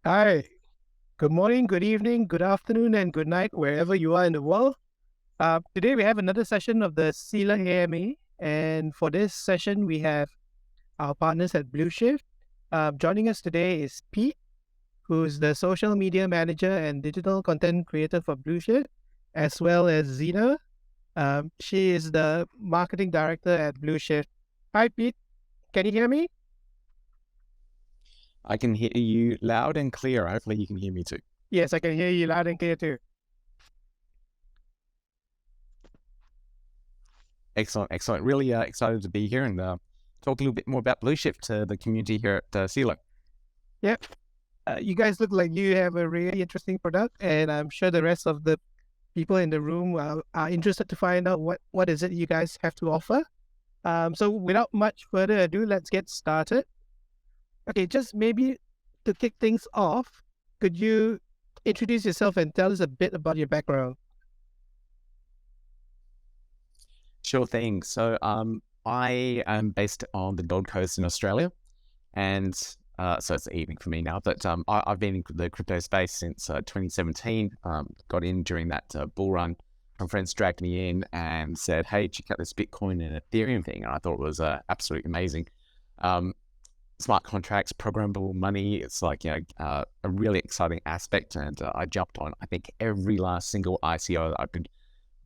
Hi, good morning, good evening, good afternoon, and good night, wherever you are in the world. Today we have another session of the Celer AMA, and for this session we have our partners at Blueshift. Joining us today is Pete, who's the social media manager and digital content creator for Blueshift, as well as Xena. She is the marketing director at Blueshift. Hi, Pete. Can you hear me? I can hear you loud and clear. Hopefully you can hear me too. Yes, I can hear you loud and clear too. Excellent, excellent. Really excited to be here and talk a little bit more about Blueshift to the community here at Celer. Yep. You guys look like you have a really interesting product, and I'm sure the rest of the people in the room are interested to find out what is it you guys have to offer. So without much further ado, let's get started. Okay, just maybe to kick things off, could you introduce yourself and tell us a bit about your background? Sure thing. So I am based on the Gold Coast in Australia, and so it's the evening for me now. But I've been in the crypto space since 2017. Got in during that bull run. My friends dragged me in and said, "Hey, check out this Bitcoin and Ethereum thing," and I thought it was absolutely amazing. Smart contracts, programmable money. It's like, a really exciting aspect. And I jumped on, I think, every last single ICO that I could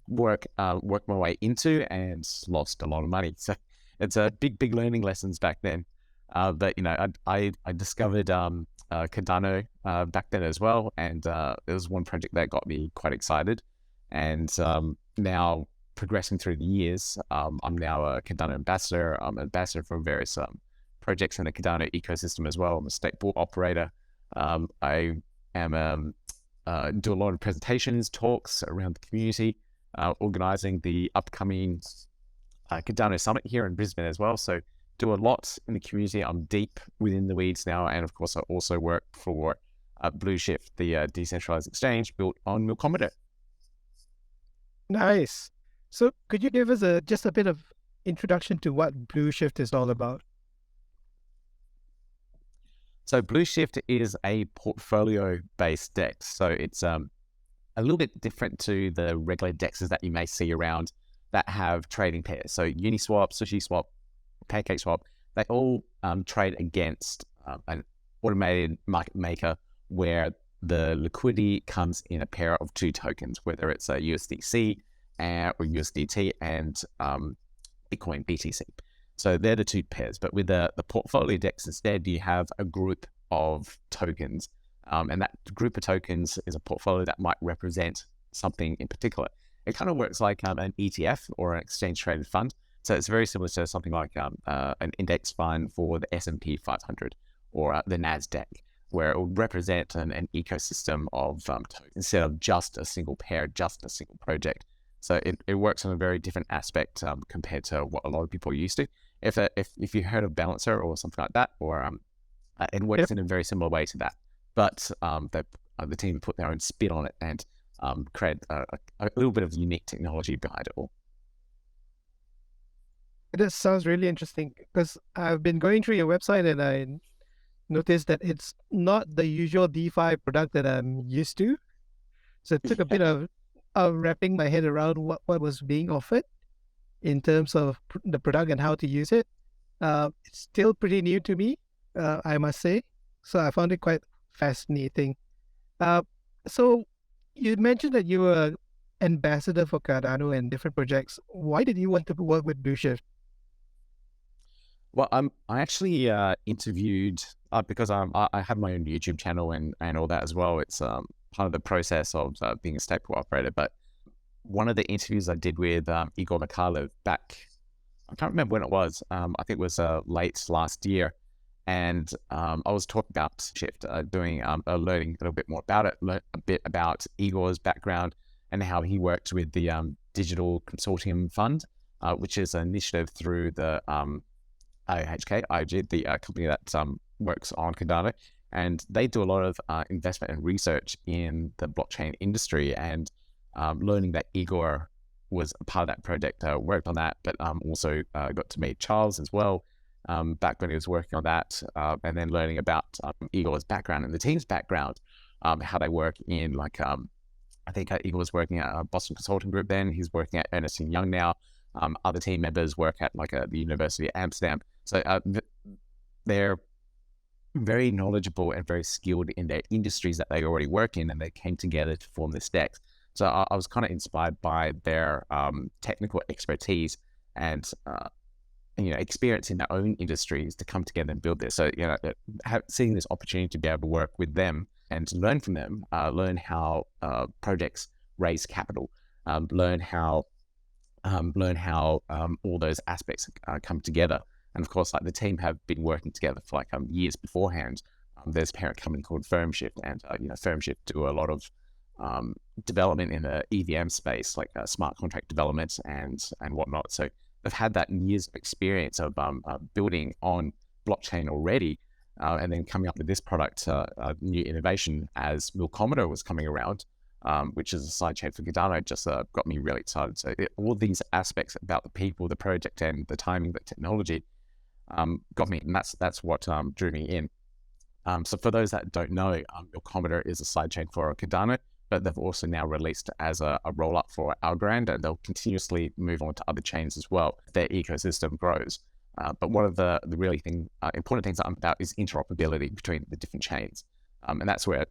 work my way into and lost a lot of money. So it's a big learning lessons back then. But, I discovered Cardano back then as well. And there was one project that got me quite excited. And now progressing through the years, I'm now a Cardano ambassador. I'm an ambassador for various projects in the Cardano ecosystem as well. I'm a state board operator. I am do a lot of presentations, talks around the community, organizing the upcoming Cardano Summit here in Brisbane as well. So do a lot in the community. I'm deep within the weeds now, and of course, I also work for Blueshift, the decentralized exchange built on Milkomeda. Nice. So could you give us just a bit of introduction to what Blueshift is all about? So Blueshift is a portfolio-based DEX. So it's a little bit different to the regular DEXs that you may see around that have trading pairs. So Uniswap, SushiSwap, PancakeSwap, they all trade against an automated market maker where the liquidity comes in a pair of two tokens, whether it's a USDC or USDT and Bitcoin BTC. So they're the two pairs. But with the portfolio DEX instead, you have a group of tokens. And that group of tokens is a portfolio that might represent something in particular. It kind of works like an ETF or an exchange traded fund. So it's very similar to something like an index fund for the S&P 500 or the NASDAQ, where it will represent an ecosystem of tokens instead of just a single pair, just a single project. So it works on a very different aspect compared to what a lot of people are used to. If you heard of Balancer or something like that, or it works Yep. in a very similar way to that, but the team put their own spin on it and create a little bit of unique technology behind it all. This sounds really interesting because I've been going through your website and I noticed that it's not the usual DeFi product that I'm used to. So it took a bit of wrapping my head around what was being offered in terms of the product and how to use it. It's still pretty new to me, I must say. So I found it quite fascinating. Uh, so you mentioned that you were ambassador for Cardano and different projects. Why did you want to work with Blueshift? Well, I actually interviewed because I have my own YouTube channel and all that as well. It's part of the process of being a state operator. But one of the interviews I did with Igor Mikhailov back, I can't remember when it was. I think it was late last year. And I was talking about Shift, learning a little bit more about it, learn a bit about Igor's background and how he worked with the Digital Consortium Fund, which is an initiative through the IOHK, the company that works on Cardano. And they do a lot of investment and research in the blockchain industry, and learning that Igor was a part of that project, worked on that, but also got to meet Charles as well. back when he was working on that, and then learning about Igor's background and the team's background, how they work in like, I think Igor was working at a Boston Consulting Group then. He's working at Ernst & Young now. Other team members work at like the University of Amsterdam. So they're very knowledgeable and very skilled in their industries that they already work in, and they came together to form this DEX. So I was kind of inspired by their technical expertise and experience in their own industries to come together and build this. So seeing this opportunity to be able to work with them and to learn from them, learn how projects raise capital, learn how all those aspects come together. And of course, like the team have been working together for like years beforehand. There's a parent company called FirmShift, and FirmShift do a lot of development in the EVM space, like smart contract development and whatnot. So they've had that years of experience of building on blockchain already, and then coming up with this product, new innovation as Milkomeda was coming around, which is a sidechain for Cardano, just got me really excited. So all these aspects about the people, the project, and the timing, the technology got me, and that's what drew me in. So for those that don't know, Milkomeda is a sidechain for Cardano, but they've also now released as a roll-up for Algorand, and they'll continuously move on to other chains as well. Their ecosystem grows. But one of the really important things I'm about is interoperability between the different chains. And that's where,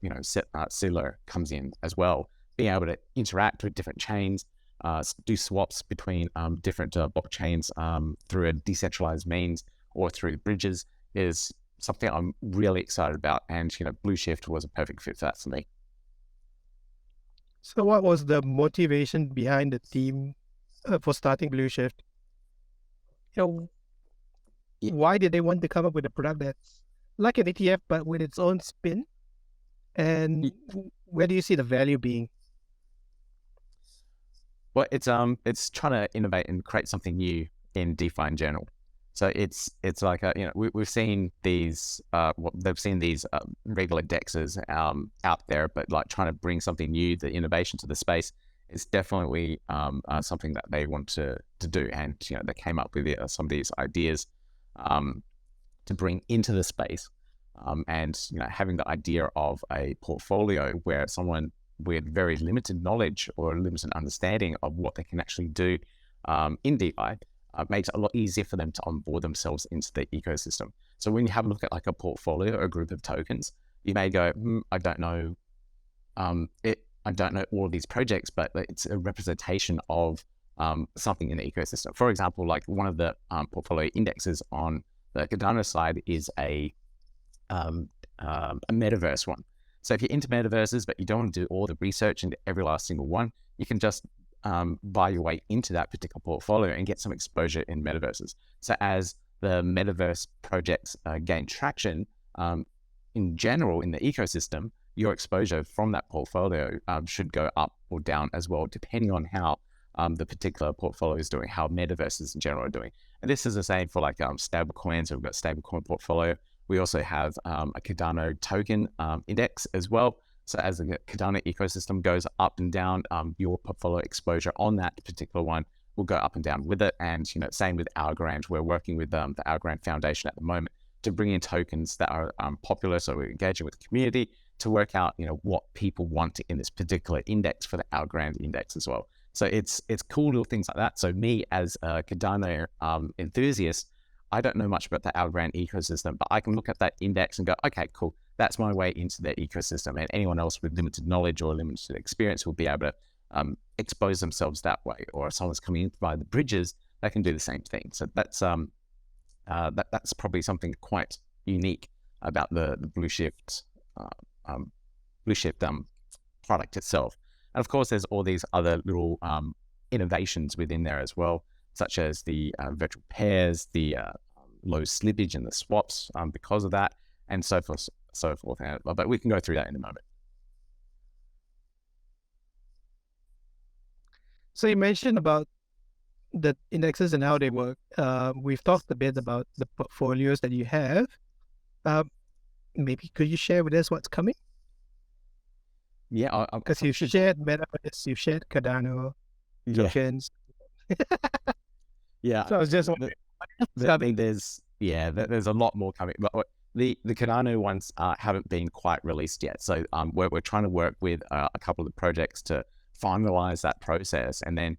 Celer comes in as well. Being able to interact with different chains, do swaps between different blockchains through a decentralized means or through bridges is something I'm really excited about. And, Blueshift was a perfect fit for that for me. So what was the motivation behind the team for starting Blueshift? Why did they want to come up with a product that's like an ETF but with its own spin? And where do you see the value being? Well, it's trying to innovate and create something new in DeFi in general. So it's like we've seen these they've seen these regular DEXs out there, but like trying to bring something new, the innovation to the space is definitely something that they want to do, and they came up with some of these ideas to bring into the space, and having the idea of a portfolio where someone with very limited knowledge or limited understanding of what they can actually do in DeFi makes it a lot easier for them to onboard themselves into the ecosystem. So when you have a look at like a portfolio or a group of tokens, you may go, I don't know, I don't know all of these projects, but it's a representation of something in the ecosystem. For example, like one of the portfolio indexes on the Cardano side is a metaverse one. So if you're into metaverses, but you don't want to do all the research into every last single one, you can just buy your way into that particular portfolio and get some exposure in metaverses. So as the metaverse projects gain traction in general in the ecosystem, your exposure from that portfolio should go up or down as well, depending on how the particular portfolio is doing, how metaverses in general are doing. And this is the same for like stable coins. So we've got stablecoin portfolio. We also have a Cardano token index as well. So as the Cardano ecosystem goes up and down, your portfolio exposure on that particular one will go up and down with it. And same with Algorand. We're working with the Algorand Foundation at the moment to bring in tokens that are popular. So we're engaging with the community to work out what people want in this particular index for the Algorand index as well. So it's cool little things like that. So me as a Cardano enthusiast, I don't know much about the Algorand ecosystem, but I can look at that index and go, okay, cool. That's my way into their ecosystem. And anyone else with limited knowledge or limited experience will be able to expose themselves that way. Or if someone's coming in via the bridges, they can do the same thing. So that's probably something quite unique about the Blueshift product itself. And of course, there's all these other little innovations within there as well, such as the virtual pairs, the low slippage and the swaps because of that, and so forth. But we can go through that in a moment. So you mentioned about the indexes and how they work. We've talked a bit about the portfolios that you have. Maybe could you share with us what's coming? Yeah, because you shared Metaverse, you shared Cardano tokens. Yeah. So I was just wondering. I think there's Yeah, there's a lot more coming. But the Cardano ones haven't been quite released yet. So we're trying to work with a couple of the projects to finalize that process. And then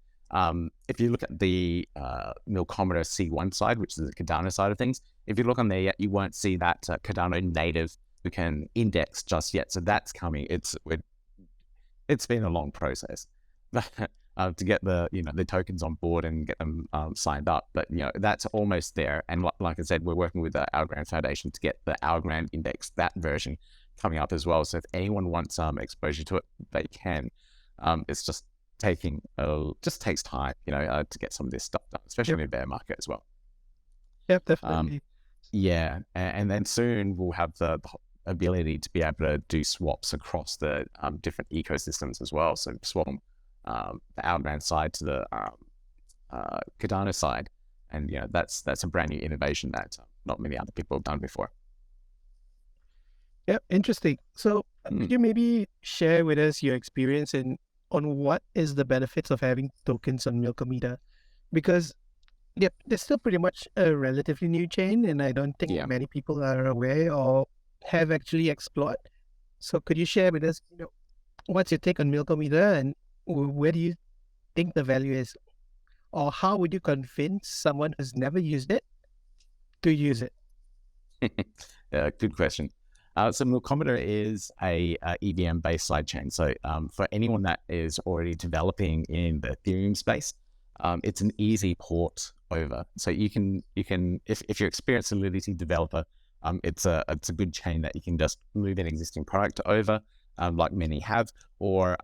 if you look at the Milkomeda C1 side, which is the Cardano side of things, if you look on there yet, you won't see that Cardano native we can index just yet. So that's coming. It's been a long process to get the tokens on board and get them signed up. But that's almost there. And like I said, we're working with the Algorand Foundation to get the Algorand index, that version, coming up as well. So if anyone wants exposure to it, they can. It's just takes time, to get some of this stuff done, especially in the bear market as well. Yep, definitely. Yeah, and then soon we'll have the ability to be able to do swaps across the different ecosystems as well. So swap the Algorand side to the Cardano side, and that's a brand new innovation that not many other people have done before. Yep, interesting. So could you maybe share with us your experience on what is the benefits of having tokens on Milkomeda? Because yep, they're still pretty much a relatively new chain, and I don't think many people are aware or have actually explored. So could you share with us, what's your take on Milkomeda, and where do you think the value is? Or how would you convince someone who's never used it to use it? Good question. So Milkomeda is a EVM-based sidechain. So for anyone that is already developing in the Ethereum space, it's an easy port over. So you can if you're an experienced Solidity developer, it's a good chain that you can just move an existing product over, like many have, or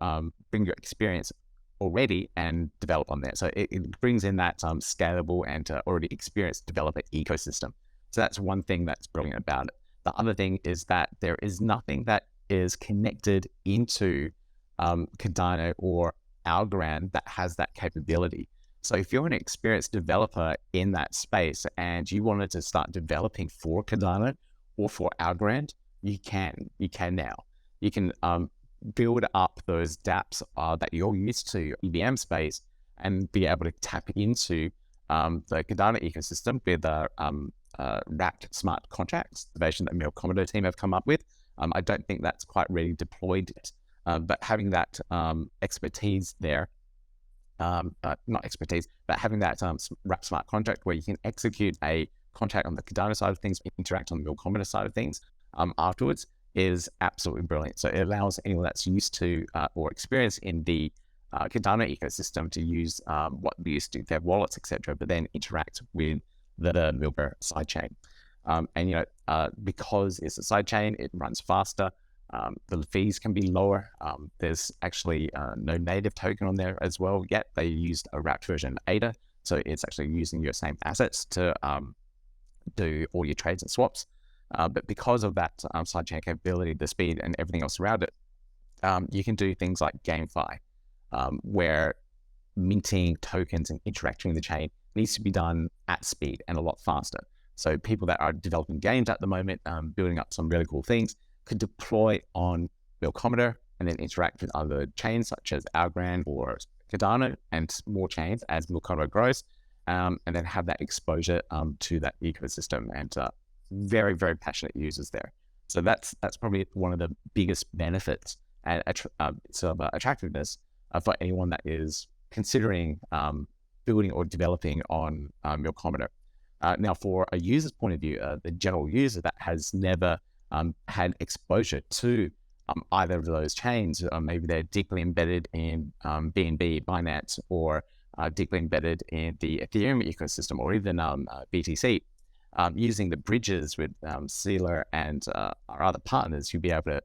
bring your experience already and develop on there. So it brings in that scalable and already experienced developer ecosystem. So that's one thing that's brilliant about it. The other thing is that there is nothing that is connected into Cardano or Algorand that has that capability. So if you're an experienced developer in that space and you wanted to start developing for Cardano or for Algorand, you can now. You can build up those dApps that you're used to, EVM space, and be able to tap into the Cardano ecosystem with wrapped smart contracts, the version that Milkomeda team have come up with. I don't think that's quite really deployed yet, but having that expertise there, not expertise, but having that wrapped smart contract where you can execute a contract on the Cardano side of things, interact on the Milkomeda side of things afterwards, is absolutely brilliant. So it allows anyone that's used to or experienced in the Cardano ecosystem to use what they used to, their wallets, etc., but then interact with the Milkomeda sidechain. And because it's a sidechain, it runs faster. The fees can be lower. There's actually no native token on there as well yet. They used a wrapped version of ADA, so it's actually using your same assets to do all your trades and swaps. But because of that sidechain capability, the speed, and everything else around it, you can do things like GameFi, where minting tokens and interacting with the chain needs to be done at speed and a lot faster. So people that are developing games at the moment, building up some really cool things, could deploy on Milkomeda and then interact with other chains such as Algorand or Cardano and more chains as Milkomeda grows, and then have that exposure to that ecosystem and very, very passionate users there. So that's probably one of the biggest benefits and attractiveness for anyone that is considering building or developing on Milkomeda. Now, for a user's point of view, the general user that has never had exposure to either of those chains, maybe they're deeply embedded in BNB, Binance, or deeply embedded in the Ethereum ecosystem, or even BTC, using the bridges with Celer and our other partners, you'll be able to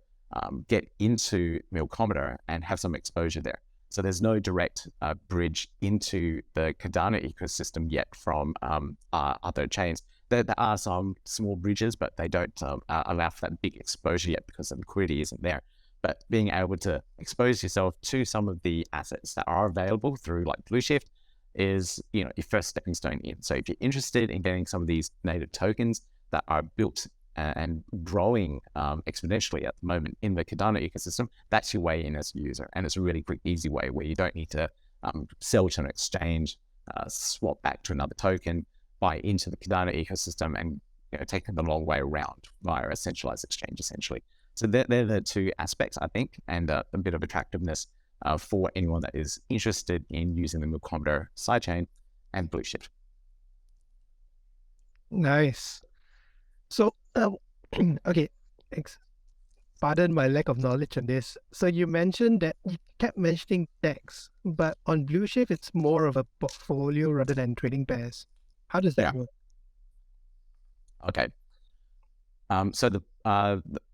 get into Milkomeda and have some exposure there. So there's no direct bridge into the Cardano ecosystem yet from other chains. There are some small bridges, but they don't allow for that big exposure yet because the liquidity isn't there. But being able to expose yourself to some of the assets that are available through like Blueshift is, your first stepping stone in. So if you're interested in getting some of these native tokens that are built and growing exponentially at the moment in the Cardano ecosystem, that's your way in as a user. And it's a really quick, easy way where you don't need to sell to an exchange, swap back to another token, buy into the Cardano ecosystem and take them the long way around via a centralized exchange, essentially. So they're the two aspects, I think, and a bit of attractiveness for anyone that is interested in using the Milkomeda sidechain and Blueshift. Nice. So, okay, thanks. Pardon my lack of knowledge on this. So you mentioned that you kept mentioning DEX, but on Blueshift, it's more of a portfolio rather than trading pairs. How does that work? Okay. So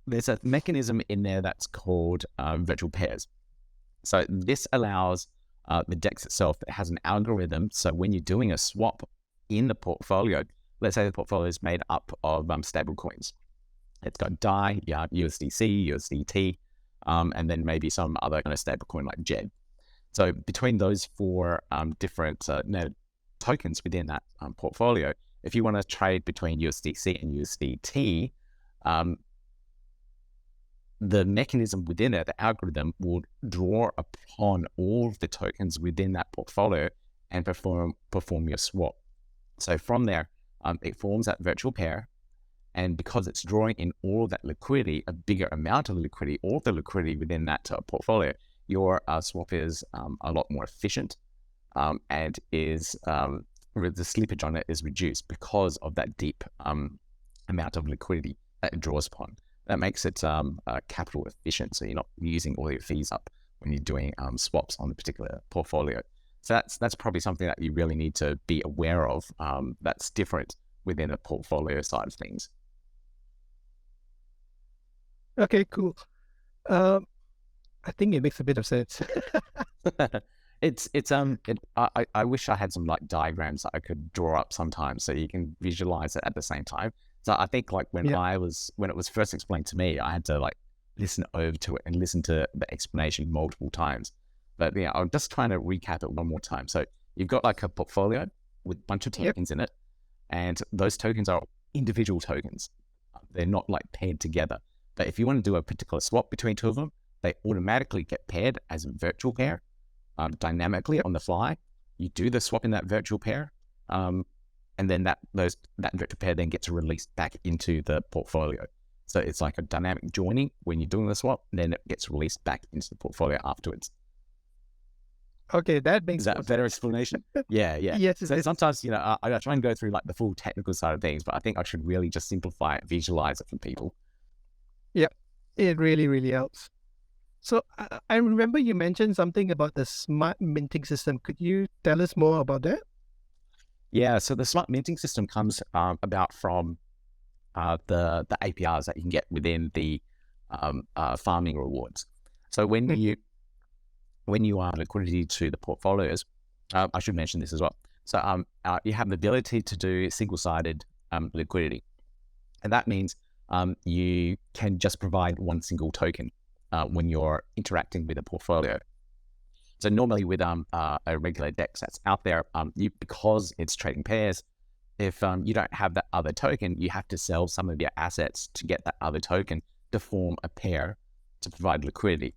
there's a mechanism in there that's called virtual pairs. So this allows the DEX itself, it has an algorithm. So when you're doing a swap in the portfolio, let's say the portfolio is made up of stable coins. It's got DAI, USDC, USDT, and then maybe some other kind of stable coin like JED. So between those four different tokens within that portfolio, if you want to trade between USDC and USDT, the mechanism within it, the algorithm, will draw upon all of the tokens within that portfolio and perform your swap. So from there, it forms that virtual pair. And because it's drawing in all of that liquidity, a bigger amount of liquidity, all of the liquidity within that portfolio, your swap is a lot more efficient and is the slippage on it is reduced because of that deep amount of liquidity that it draws upon. That makes it capital efficient, so you're not using all your fees up when you're doing swaps on the particular portfolio. So that's probably something that you really need to be aware of. That's different within a portfolio side of things. Okay, cool. I think it makes a bit of sense. I wish I had some like diagrams that I could draw up sometimes so you can visualize it at the same time. So I think like when it was first explained to me, I had to like listen over to it and listen to the explanation multiple times. But yeah, I'm just trying to recap it one more time. So you've got like a portfolio with a bunch of tokens in it, and those tokens are individual tokens. They're not like paired together. But if you want to do a particular swap between two of them, they automatically get paired as a virtual pair, dynamically on the fly. You do the swap in that virtual pair, and then that virtual pair then gets released back into the portfolio. So it's like a dynamic joining when you're doing the swap, and then it gets released back into the portfolio afterwards. Okay, that makes Is that a better explanation? Yeah. Yes. So sometimes, I try and go through like the full technical side of things, but I think I should really just simplify it, visualize it for people. Yep, it really, really helps. So I remember you mentioned something about the smart minting system. Could you tell us more about that? Yeah, so the smart minting system comes about from the APRs that you can get within the farming rewards. So when you add liquidity to the portfolios, I should mention this as well. So you have the ability to do single-sided liquidity, and that means you can just provide one single token when you're interacting with a portfolio. So normally with a regular DEX that's out there, because it's trading pairs, if you don't have that other token, you have to sell some of your assets to get that other token to form a pair to provide liquidity.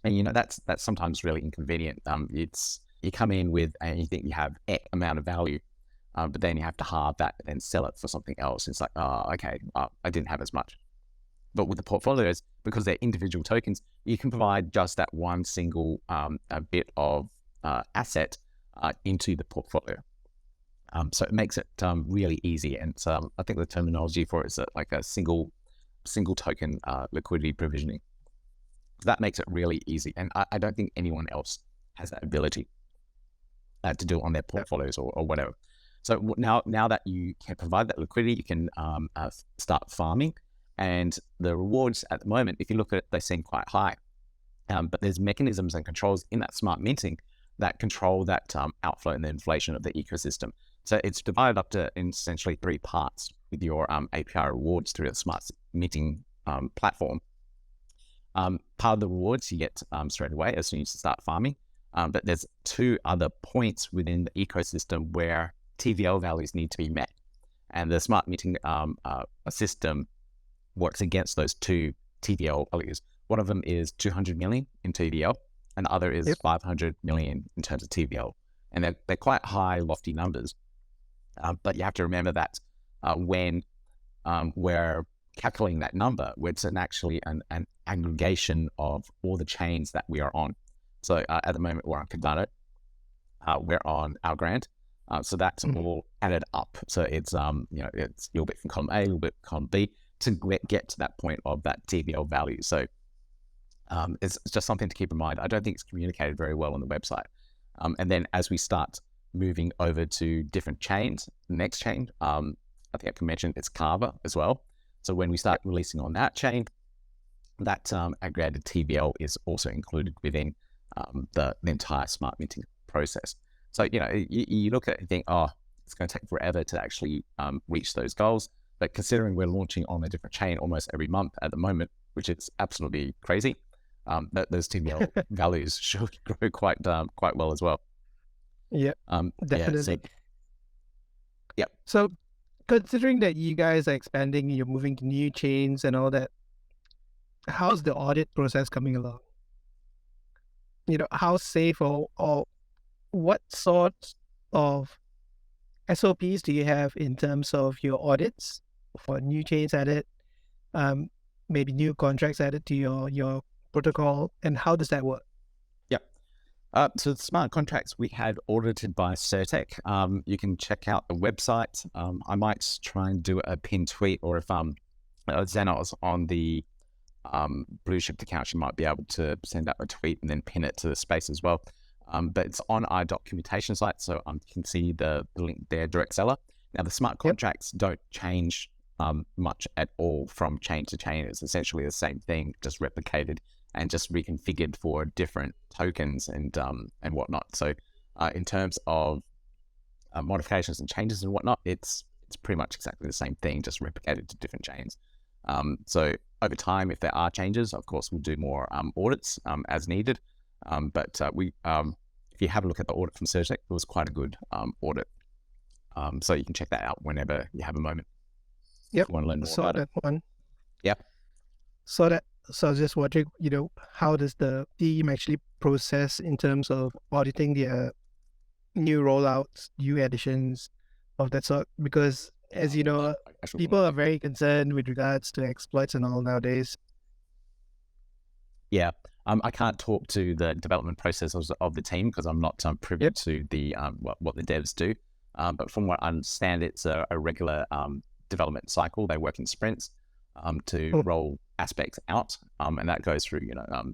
And that's sometimes really inconvenient. You come in with and you think you have X amount of value, but then you have to halve that and then sell it for something else. It's like, okay, I didn't have as much. But with the portfolios, because they're individual tokens, you can provide just that one single bit of asset into the portfolio. So it makes it really easy. And I think the terminology for it is like a single token liquidity provisioning. That makes it really easy. And I don't think anyone else has that ability to do it on their portfolios or whatever. So now that you can provide that liquidity, you can start farming. And the rewards at the moment, if you look at it, they seem quite high. But there's mechanisms and controls in that smart minting that control that outflow and the inflation of the ecosystem. So it's divided up to essentially 3 parts with your API rewards through the smart minting platform. Part of the rewards you get straight away as soon as you start farming. But there's 2 other points within the ecosystem where TVL values need to be met. And the smart minting system works against those 2 TVL values. One of them is 200 million in TVL, and the other is 500 million in terms of TVL. And they're quite high, lofty numbers. But you have to remember that when we're calculating that number, it's actually an aggregation of all the chains that we are on. So at the moment, we're on Cardano, we're on Algorand. So that's all added up. So it's it's a little bit from column A, a little bit from column B to get to that point of that TVL value. So it's just something to keep in mind. I don't think it's communicated very well on the website. And then as we start moving over to different chains, the next chain, I think I can mention it's Carver as well. So when we start releasing on that chain, that aggregated TVL is also included within the entire smart minting process. So, you look at it and think, oh, it's going to take forever to actually reach those goals. But considering we're launching on a different chain almost every month at the moment, which is absolutely crazy, that those TVL values should grow quite well as well. Yeah, definitely. Yeah. So considering that you guys are expanding, you're moving to new chains and all that, how's the audit process coming along? How safe or what sort of SOPs do you have in terms of your audits for new chains added, maybe new contracts added to your protocol, and how does that work? So the smart contracts we had audited by Certec. You can check out the website. I might try and do a pinned tweet, or if Xena is on the Blueshift account, you might be able to send out a tweet and then pin it to the space as well. But it's on our documentation site, so you can see the link there, direct seller. Now the smart contracts don't change much at all from chain to chain. It's essentially the same thing, just replicated and just reconfigured for different tokens and whatnot. So in terms of modifications and changes and whatnot, it's pretty much exactly the same thing, just replicated to different chains. So over time, if there are changes, of course, we'll do more audits as needed. But if you have a look at the audit from Certec, it was quite a good audit. So you can check that out whenever you have a moment. Yep. If you want to learn more Saw about that one. Yep. So I was just wondering, how does the team actually process in terms of auditing the new rollouts, new additions of that sort? Because as you know, people are very concerned with regards to exploits and all nowadays. Yeah. I can't talk to the development process of the team because I'm not privy to the what the devs do. But from what I understand, it's a regular development cycle. They work in sprints to roll aspects out, and that goes through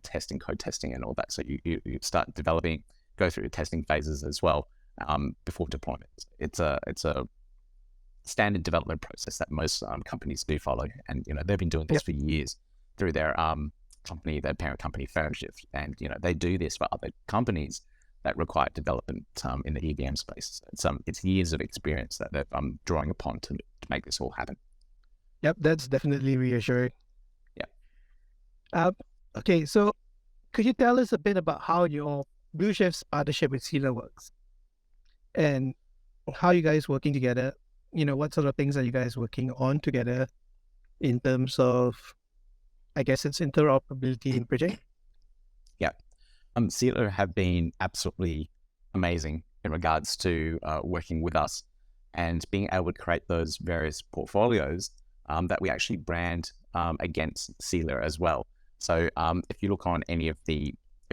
testing, code testing, and all that. So you start developing, go through the testing phases as well before deployment. It's a standard development process that most companies do follow, and they've been doing this for years through their company, their parent company, Blueshift, and they do this for other companies that require development in the EVM space. It's years of experience that they're drawing upon to make this all happen. Yep, that's definitely reassuring. Yeah. Okay, so could you tell us a bit about how your Blueshift's partnership with Celer works, and how you guys working together? What sort of things are you guys working on together in terms of, I guess, it's interoperability in bridging? Yeah. Celer have been absolutely amazing in regards to working with us and being able to create those various portfolios that we actually brand against Celer as well. So if you look on the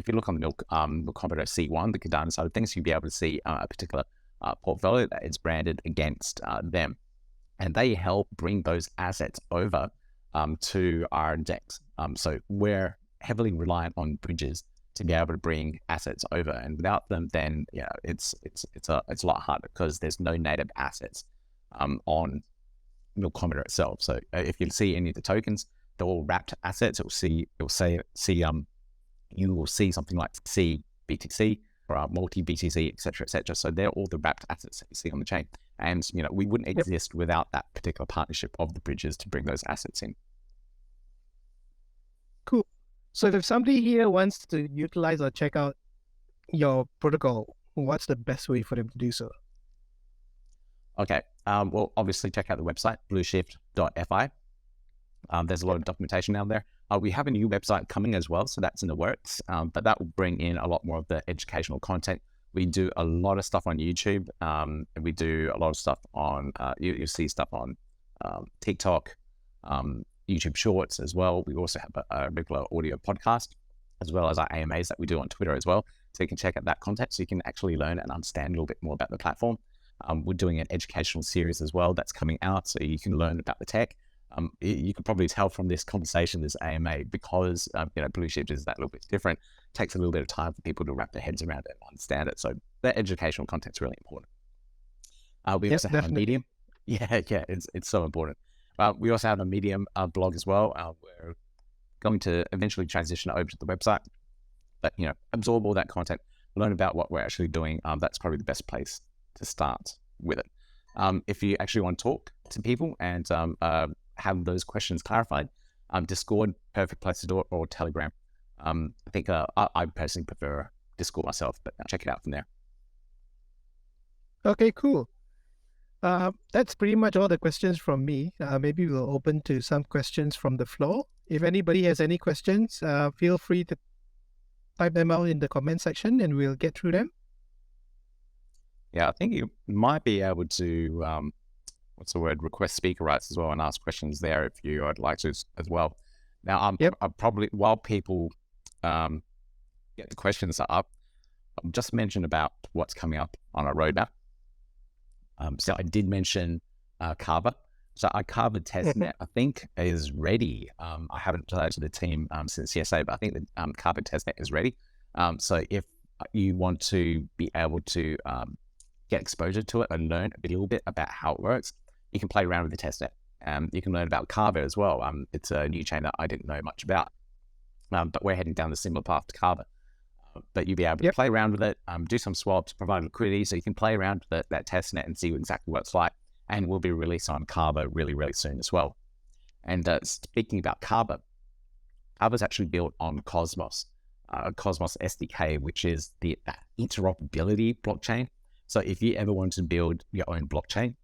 Milkomeda C1, the Cardano side of things, you'll be able to see a particular portfolio that is branded against them. And they help bring those assets over to our DEX. So we're heavily reliant on bridges to be able to bring assets over, and without them, then it's a lot harder because there's no native assets on Milkomeda itself. So if you see any of the tokens, they're all wrapped assets. You will see something like C BTC or multi BTC, etc., etc. So they're all the wrapped assets that you see on the chain, and we wouldn't exist without that particular partnership of the bridges to bring those assets in. Cool. So if somebody here wants to utilize or check out your protocol, what's the best way for them to do so? Okay. Well, obviously check out the website, blueshift.fi. There's a lot of documentation out there. We have a new website coming as well, so that's in the works. But that will bring in a lot more of the educational content We do a lot of stuff on YouTube. And we do a lot of stuff on, you'll see stuff on TikTok, YouTube Shorts as well. We also have a regular audio podcast, as well as our AMAs that we do on Twitter as well. So you can check out that content so you can actually learn and understand a little bit more about the platform. We're doing an educational series as well that's coming out, so you can learn about the tech. You can probably tell from this conversation, this AMA, because Blueshift is that little bit different. It takes a little bit of time for people to wrap their heads around it and understand it. So that educational content's really important. We also have a Medium. Yeah, it's so important. We also have a Medium blog as well. We're going to eventually transition over to the website, but absorb all that content, learn about what we're actually doing. That's probably the best place to start with it. If you actually want to talk to people and have those questions clarified, Discord, perfect place to do it, or Telegram. I think I personally prefer Discord myself, but check it out from there. Okay, cool. That's pretty much all the questions from me. Maybe we'll open to some questions from the floor. If anybody has any questions, feel free to type them out in the comment section and we'll get through them. Yeah, I think you might be able to, request speaker rights as well and ask questions there if you would like to as well. Now, I probably, while people get the questions up, I'll just mention about what's coming up on our roadmap. So I did mention Carver. So our Carver testnet, I think, is ready. I haven't told to the team since yesterday, but I think the Carver testnet is ready. So if you want to be able to get exposure to it and learn a little bit about how it works, you can play around with the testnet. You can learn about Carver as well. It's a new chain that I didn't know much about, but we're heading down the similar path to Carver. But you'll be able to play around with it, do some swaps, provide liquidity, so you can play around with that testnet and see exactly what it's like. And we'll be released on Carver really, really soon as well. And speaking about Carver, Carver's actually built on Cosmos, Cosmos SDK, which is the interoperability blockchain. So if you ever want to build your own blockchain,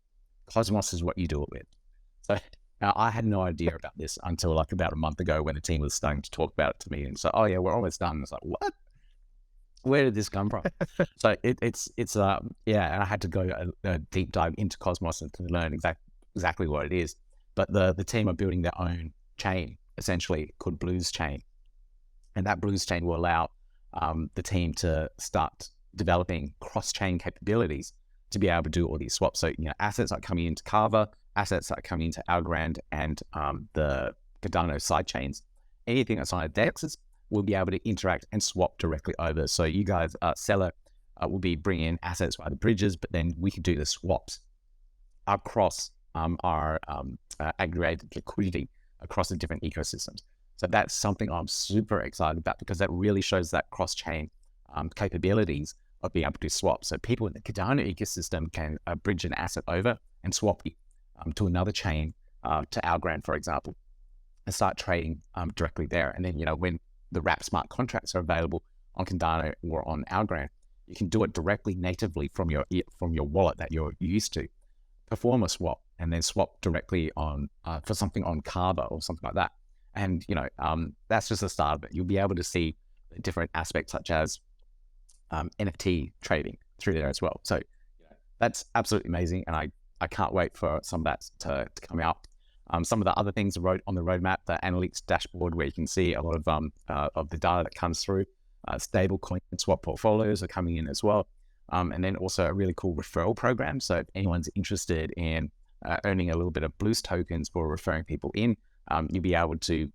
Cosmos is what you do it with. So now I had no idea about this until like about a month ago when the team was starting to talk about it to me. And so, oh yeah, we're almost done. It's like, what? Where did this come from? So it's and I had to go a deep dive into Cosmos and to learn exactly what it is. But the team are building their own chain, essentially called Blues Chain, and that Blues Chain will allow the team to start developing cross-chain capabilities to be able to do all these swaps. So assets are coming into Carver, assets are coming into Algorand, and the Cardano side chains. Anything that's on a DEX will be able to interact and swap directly over. So you guys, Celer, will be bringing in assets via the bridges, but then we can do the swaps across our aggregated liquidity across the different ecosystems. So that's something I'm super excited about because that really shows that cross-chain capabilities of being able to swap. So people in the Cardano ecosystem can bridge an asset over and swap it to another chain, to Algorand, for example, and start trading directly there. And then, when the wrap smart contracts are available on Cardano or on Algorand, you can do it directly natively from your wallet that you're used to, perform a swap, and then swap directly on for something on Carver or something like that. And that's just the start of it. You'll be able to see different aspects such as NFT trading through there as well. So that's absolutely amazing, and I can't wait for some of that to come out. Some of the other things on the roadmap, the analytics dashboard, where you can see a lot of the data that comes through. Stable coin swap portfolios are coming in as well. And then also a really cool referral program. So if anyone's interested in earning a little bit of Blues tokens for referring people in, you'll be able to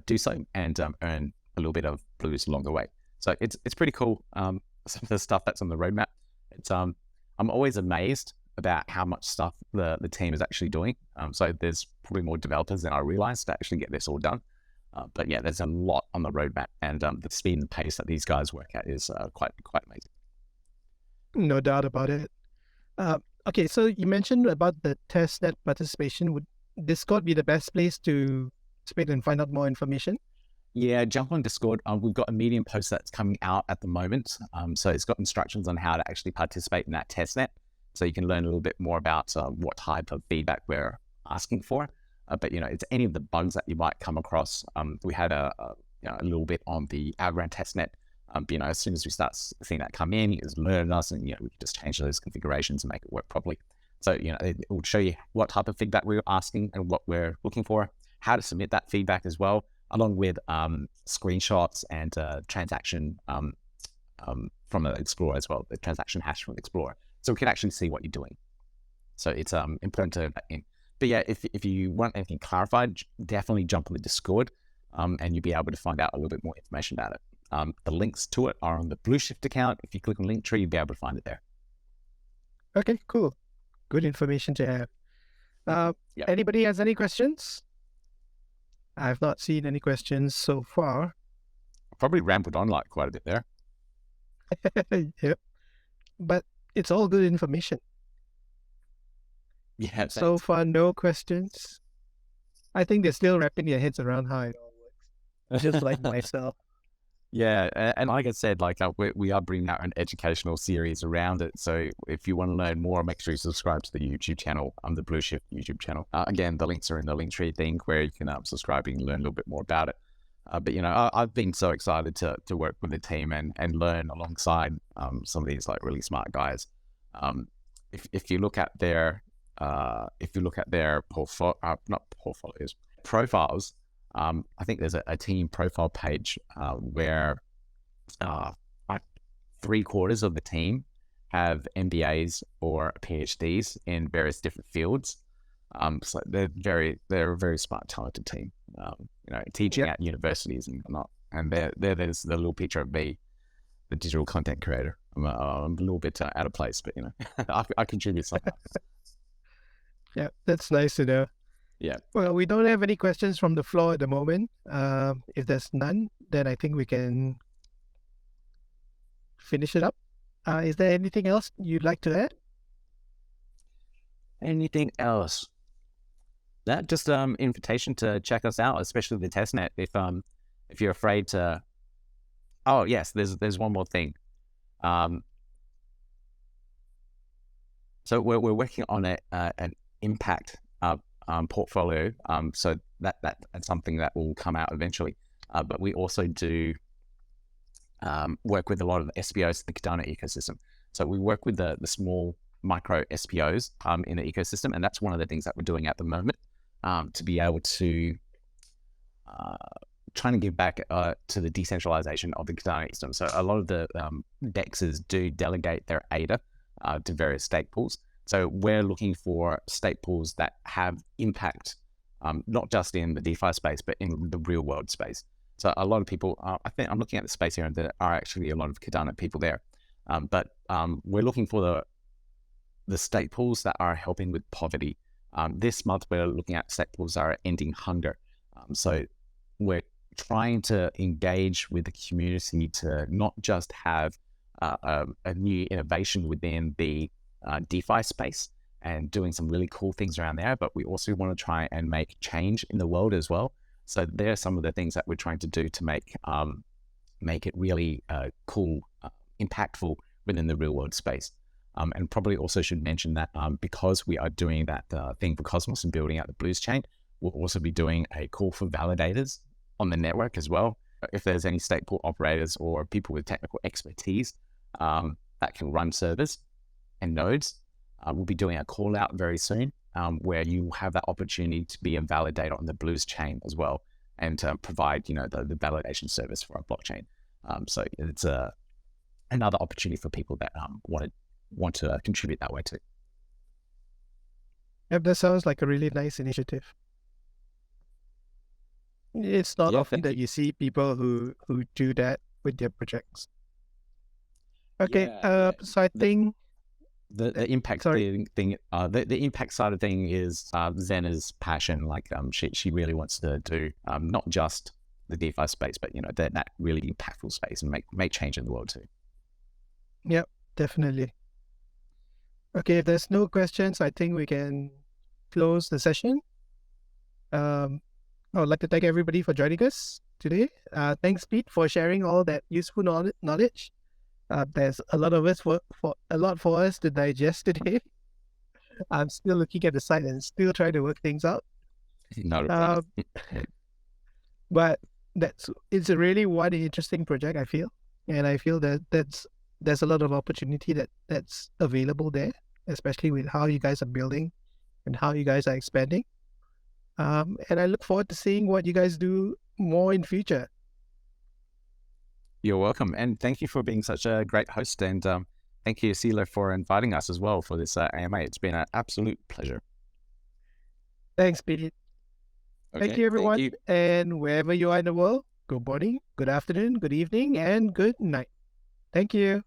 do so and earn a little bit of Blues along the way. So it's pretty cool. Some of the stuff that's on the roadmap. It's I'm always amazed about how much stuff the team is actually doing. So there's probably more developers than I realized to actually get this all done. But yeah, there's a lot on the roadmap, and the speed and pace that these guys work at is quite amazing. No doubt about it. Okay, so you mentioned about the testnet participation. Would Discord be the best place to participate and find out more information? Yeah, jump on Discord. We've got a Medium post that's coming out at the moment. So it's got instructions on how to actually participate in that testnet. So you can learn a little bit more about what type of feedback we're asking for. But it's any of the bugs that you might come across. We had a little bit on the Algorand testnet As soon as we start seeing that come in, you just learn us, and we can just change those configurations and make it work properly. So it will show you what type of feedback we're asking and what we're looking for, how to submit that feedback as well, along with screenshots and transaction from the Explorer as well, the transaction hash from the Explorer, so we can actually see what you're doing. So it's important to have that in. But yeah, if you want anything clarified, definitely jump on the Discord, and you'll be able to find out a little bit more information about it. The links to it are on the Blueshift account. If you click on Linktree, you'll be able to find it there. Okay, cool. Good information to have. Anybody has any questions? I've not seen any questions so far. I probably rambled on like quite a bit there. Yep. But it's all good information. Yeah. So far, no questions. I think they're still wrapping their heads around how it all works. Just like myself. Yeah, and like I said, we are bringing out an educational series around it. So if you want to learn more, make sure you subscribe to the YouTube channel, the Blueshift YouTube channel. Again, the links are in the Linktree thing where you can subscribe and learn a little bit more about it. But I've been so excited to work with the team and learn alongside some of these like really smart guys. If you look at their profiles. I think there's a team profile page where 3/4 of the team have MBAs or PhDs in various different fields. So they're a very smart, talented team. Teaching at universities and whatnot. And there's the little picture of me, the digital content creator. I'm a little bit out of place, but I contribute somehow. Yeah, that's nice to know. Yeah. Well, we don't have any questions from the floor at the moment. If there's none, then I think we can finish it up. Is there anything else you'd like to add? Anything else? That just invitation to check us out, especially the testnet. If you're afraid to, oh yes, there's one more thing. So we're working on an impact portfolio. So that's something that will come out eventually. But we also do work with a lot of the SPOs in the Cardano ecosystem. So we work with the small micro SPOs in the ecosystem, and that's one of the things that we're doing at the moment to be able to trying to give back to the decentralization of the Cardano system. So a lot of the DEXs do delegate their ADA to various stake pools. So we're looking for stake pools that have impact, not just in the DeFi space, but in the real world space. So a lot of people, I think I'm looking at the space here, and there are actually a lot of Cardano people there. But we're looking for the stake pools that are helping with poverty. This month, we're looking at stake pools that are ending hunger. So we're trying to engage with the community to not just have a new innovation within the DeFi space and doing some really cool things around there, but we also want to try and make change in the world as well. So there are some of the things that we're trying to do to make it really cool, impactful within the real world space. And probably also should mention that because we are doing that thing for Cosmos and building out the Blues chain, we'll also be doing a call for validators on the network as well. If there's any stake pool operators or people with technical expertise that can run servers and nodes, we'll be doing a call out very soon where you have that opportunity to be a validator on the Blues chain as well, and to provide the validation service for our blockchain. So it's another opportunity for people that want to contribute that way too. Yep, that sounds like a really nice initiative. It's not often that you see people who do that with their projects. Okay, so I think the impact thing, the impact side of thing is Xena's passion. Like she really wants to do not just the DeFi space, but that really impactful space and make change in the world too. Yep, definitely. Okay, if there's no questions, I think we can close the session. I would like to thank everybody for joining us today. Thanks, Pete, for sharing all that useful knowledge. There's a lot of us for us to digest today. I'm still looking at the site and still trying to work things out. But it's a really one interesting project, I feel. and I feel that there's a lot of opportunity that's available there, especially with how you guys are building and how you guys are expanding. And I look forward to seeing what you guys do more in future. You're welcome. And thank you for being such a great host. And thank you, Celer, for inviting us as well for this AMA. It's been an absolute pleasure. Thanks, Pete. Okay, Thank you, everyone. thank you. And wherever you are in the world, good morning, good afternoon, good evening, and good night. Thank you.